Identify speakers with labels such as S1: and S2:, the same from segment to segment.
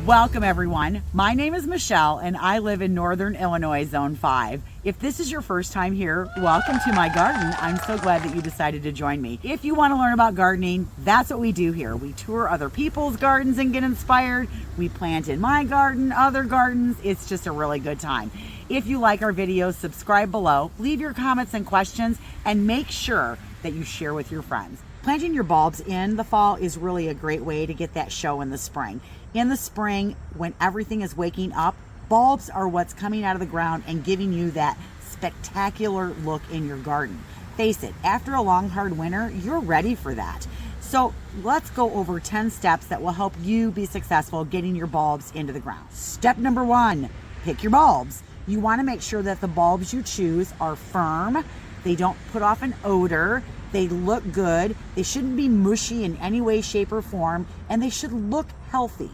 S1: Welcome everyone. My name is Michelle and I live in Northern Illinois, Zone 5. If this is your first time here, welcome to my garden. I'm so glad that you decided to join me. If you want to learn about gardening, that's what we do here. We tour other people's gardens and get inspired. We plant in my garden, other gardens. It's just a really good time. If you like our videos, subscribe below, leave your comments and questions, and make sure that you share with your friends. Planting your bulbs in the fall is really a great way to get that show in the spring. In the spring, when everything is waking up, bulbs are what's coming out of the ground and giving you that spectacular look in your garden. Face it, after a long, hard winter, you're ready for that. So let's go over 10 steps that will help you be successful getting your bulbs into the ground. Step number 1, pick your bulbs. You want to make sure that the bulbs you choose are firm, they don't put off an odor, they look good, they shouldn't be mushy in any way, shape, or form, and they should look healthy.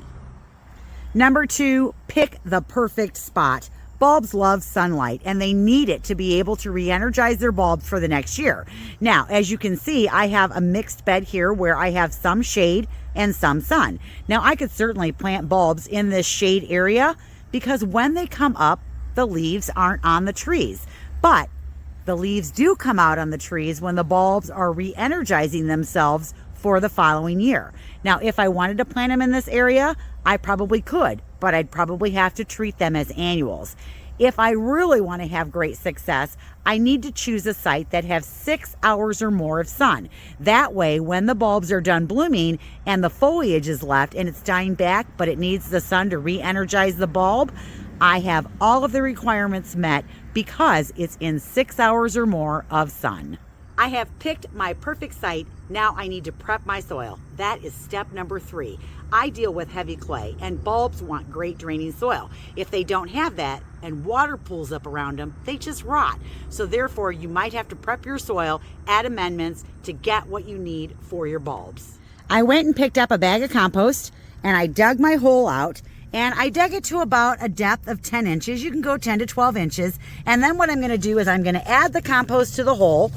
S1: Number 2, pick the perfect spot. Bulbs love sunlight and they need it to be able to re-energize their bulbs for the next year. Now, as you can see, I have a mixed bed here where I have some shade and some sun. Now, I could certainly plant bulbs in this shade area because when they come up, the leaves aren't on the trees. But the leaves do come out on the trees when the bulbs are re-energizing themselves for the following year. Now, if I wanted to plant them in this area, I probably could, but I'd probably have to treat them as annuals. If I really want to have great success, I need to choose a site that has 6 hours or more of sun. That way, when the bulbs are done blooming and the foliage is left and it's dying back, but it needs the sun to re-energize the bulb, I have all of the requirements met because it's in 6 hours or more of sun. I have picked my perfect site. Now I need to prep my soil. That is step number 3. I deal with heavy clay and bulbs want great draining soil. If they don't have that and water pools up around them, they just rot. So therefore you might have to prep your soil, add amendments to get what you need for your bulbs. I went and picked up a bag of compost and I dug my hole out. And I dug it to about a depth of 10 inches. You can go 10 to 12 inches. And then what I'm going to do is I'm going to add the compost to the hole.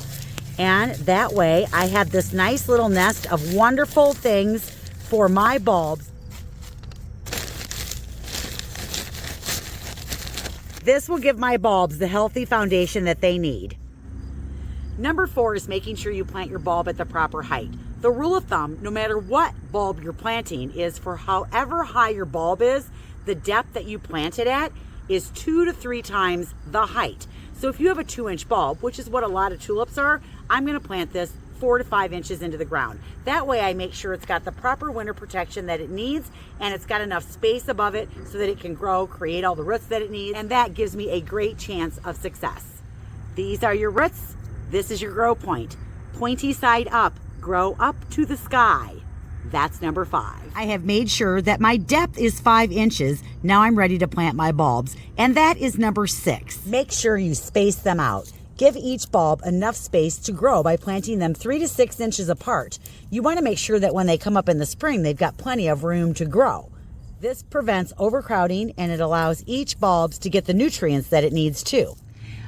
S1: And that way I have this nice little nest of wonderful things for my bulbs. This will give my bulbs the healthy foundation that they need. Number 4 is making sure you plant your bulb at the proper height. The rule of thumb, no matter what bulb you're planting, is for however high your bulb is, the depth that you plant it at is 2 to 3 times the height. So if you have a 2-inch bulb, which is what a lot of tulips are, I'm going to plant this 4 to 5 inches into the ground. That way I make sure it's got the proper winter protection that it needs and it's got enough space above it so that it can grow, create all the roots that it needs, and that gives me a great chance of success. These are your roots. This is your grow point. Pointy side up. Grow up to the sky. That's number 5. I have made sure that my depth is 5 inches. Now I'm ready to plant my bulbs. And that is number 6. Make sure you space them out. Give each bulb enough space to grow by planting them 3 to 6 inches apart. You want to make sure that when they come up in the spring, they've got plenty of room to grow. This prevents overcrowding and it allows each bulb to get the nutrients that it needs too.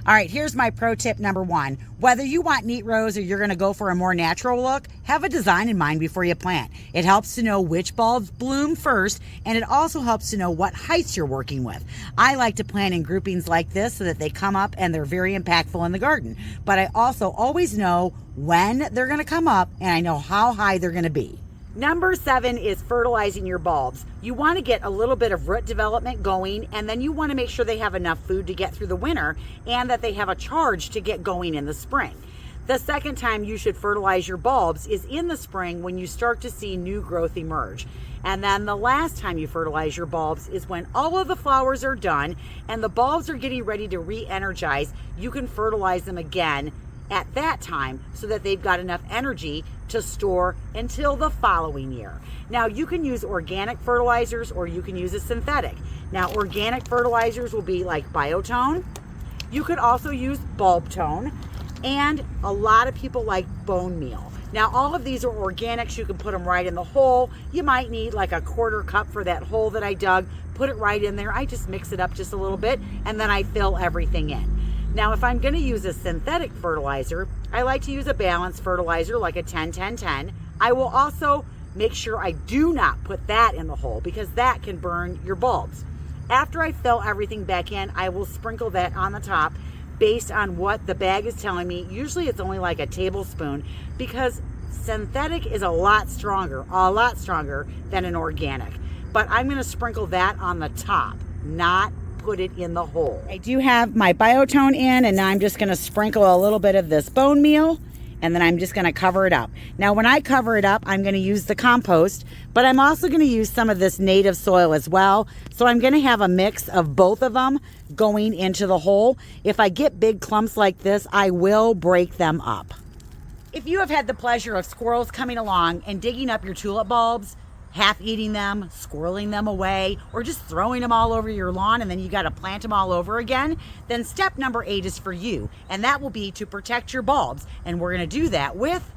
S1: All right, here's my pro tip number 1. Whether you want neat rows or you're going to go for a more natural look, have a design in mind before you plant. It helps to know which bulbs bloom first, and it also helps to know what heights you're working with. I like to plant in groupings like this so that they come up and they're very impactful in the garden. But I also always know when they're going to come up and I know how high they're going to be. Number 7 is fertilizing your bulbs. You want to get a little bit of root development going, and then you want to make sure they have enough food to get through the winter and that they have a charge to get going in the spring. The second time you should fertilize your bulbs is in the spring when you start to see new growth emerge. And then the last time you fertilize your bulbs is when all of the flowers are done and the bulbs are getting ready to re-energize. You can fertilize them again at that time so that they've got enough energy to store until the following year. Now you can use organic fertilizers or you can use a synthetic. Now organic fertilizers will be like Biotone. You could also use Bulb Tone, and a lot of people like bone meal. Now all of these are organics. You can put them right in the hole. You might need like a 1/4 cup for that hole that I dug. Put it right in there. I just mix it up just a little bit and then I fill everything in. Now, if I'm going to use a synthetic fertilizer, I like to use a balanced fertilizer like a 10-10-10. I will also make sure I do not put that in the hole because that can burn your bulbs. After I fill everything back in, I will sprinkle that on the top based on what the bag is telling me. Usually it's only like a tablespoon because synthetic is a lot stronger than an organic. But I'm going to sprinkle that on the top, not put it in the hole. I do have my biotone in, and now I'm just going to sprinkle a little bit of this bone meal, and then I'm just going to cover it up. Now when I cover it up, I'm going to use the compost, but I'm also going to use some of this native soil as well. So I'm going to have a mix of both of them going into the hole. If I get big clumps like this, I will break them up. If you have had the pleasure of squirrels coming along and digging up your tulip bulbs, half eating them, squirreling them away, or just throwing them all over your lawn and then you got to plant them all over again, then step number 8 is for you, and that will be to protect your bulbs. And we're going to do that with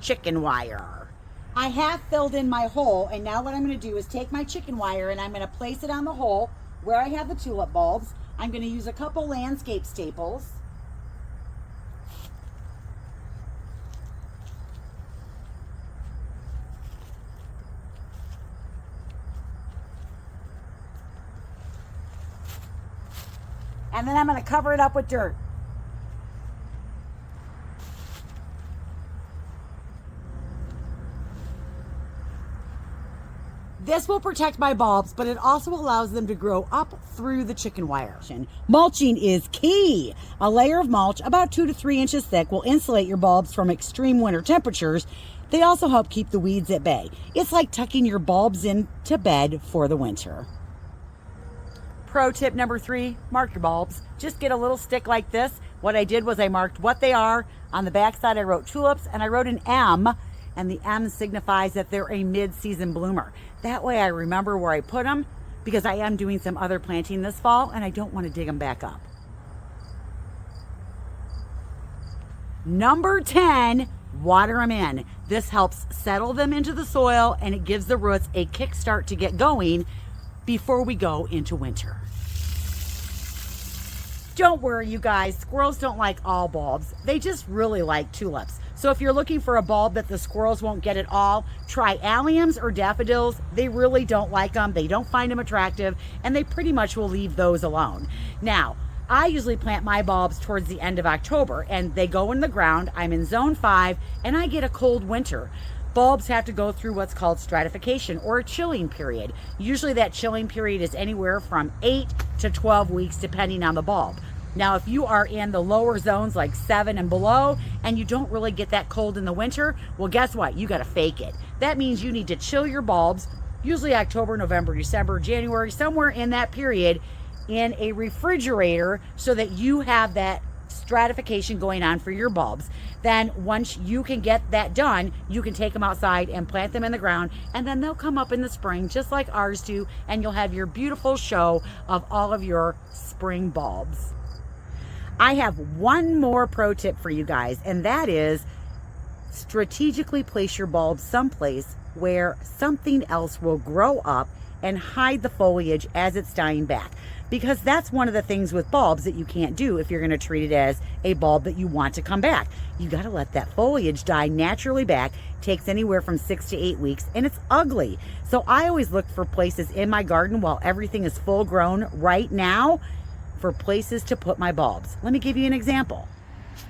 S1: chicken wire. I have filled in my hole, and now what I'm going to do is take my chicken wire and I'm going to place it on the hole where I have the tulip bulbs. I'm going to use a couple landscape staples. And then I'm going to cover it up with dirt. This will protect my bulbs, but it also allows them to grow up through the chicken wire. Mulching is key. A layer of mulch about 2 to 3 inches thick will insulate your bulbs from extreme winter temperatures. They also help keep the weeds at bay. It's like tucking your bulbs into bed for the winter. Pro tip number 3, mark your bulbs. Just get a little stick like this. What I did was I marked what they are. On the back side, I wrote tulips, and I wrote an M, and the M signifies that they're a mid-season bloomer. That way I remember where I put them, because I am doing some other planting this fall, and I don't want to dig them back up. Number 10, water them in. This helps settle them into the soil, and it gives the roots a kickstart to get going before we go into winter. Don't worry, you guys, squirrels don't like all bulbs. They just really like tulips. So if you're looking for a bulb that the squirrels won't get at all, try alliums or daffodils. They really don't like them. They don't find them attractive, and they pretty much will leave those alone. Now, I usually plant my bulbs towards the end of October, and they go in the ground. I'm in zone 5, and I get a cold winter. Bulbs have to go through what's called stratification, or a chilling period. Usually that chilling period is anywhere from 8 to 12 weeks depending on the bulb. Now if you are in the lower zones like 7 and below and you don't really get that cold in the winter, well guess what? You got to fake it. That means you need to chill your bulbs, usually October, November, December, January, somewhere in that period, in a refrigerator so that you have that stratification going on for your bulbs. Then once you can get that done, you can take them outside and plant them in the ground, and then they'll come up in the spring just like ours do, and you'll have your beautiful show of all of your spring bulbs. I have one more pro tip for you guys, and that is strategically place your bulbs someplace where something else will grow up and hide the foliage as it's dying back. Because that's one of the things with bulbs that you can't do if you're going to treat it as a bulb that you want to come back. You got to let that foliage die naturally back. Takes anywhere from 6 to 8 weeks, and it's ugly. So I always look for places in my garden while everything is full grown right now for places to put my bulbs. Let me give you an example.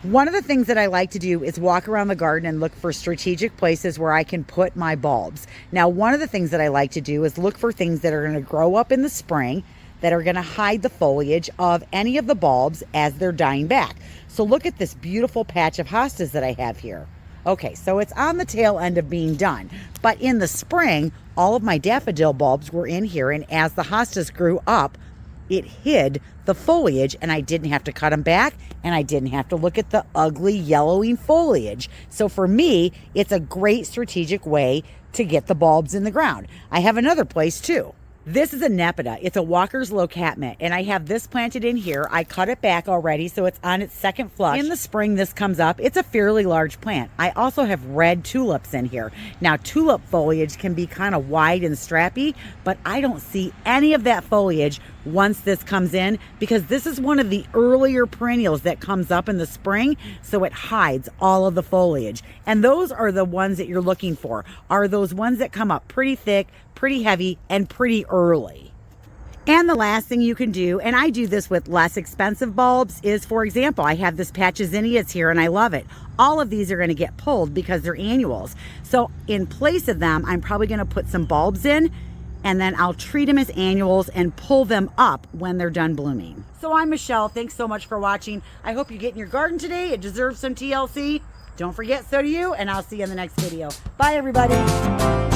S1: One of the things that I like to do is walk around the garden and look for strategic places where I can put my bulbs. Now, one of the things that I like to do is look for things that are going to grow up in the spring that are going to hide the foliage of any of the bulbs as they're dying back. So look at this beautiful patch of hostas that I have here. Okay, so it's on the tail end of being done. But in the spring, all of my daffodil bulbs were in here, and as the hostas grew up, it hid the foliage, and I didn't have to cut them back, and I didn't have to look at the ugly yellowing foliage. So for me, it's a great strategic way to get the bulbs in the ground. I have another place too. This is a nepeta. It's a Walker's low catmint, and I have this planted in here. I cut it back already, so it's on its second flush. In the spring, this comes up. It's a fairly large plant. I also have red tulips in here. Now, tulip foliage can be kind of wide and strappy, but I don't see any of that foliage once this comes in, because this is one of the earlier perennials that comes up in the spring, so it hides all of the foliage. And those are the ones that you're looking for, are those ones that come up pretty thick, pretty heavy, and pretty early. And the last thing you can do, and I do this with less expensive bulbs, is, for example, I have this patch of zinnias here and I love it. All of these are going to get pulled because they're annuals. So in place of them, I'm probably going to put some bulbs in, and then I'll treat them as annuals and pull them up when they're done blooming. So I'm Michelle. Thanks so much for watching. I hope you get in your garden today. It deserves some TLC. Don't forget, so do you, and I'll see you in the next video. Bye, everybody.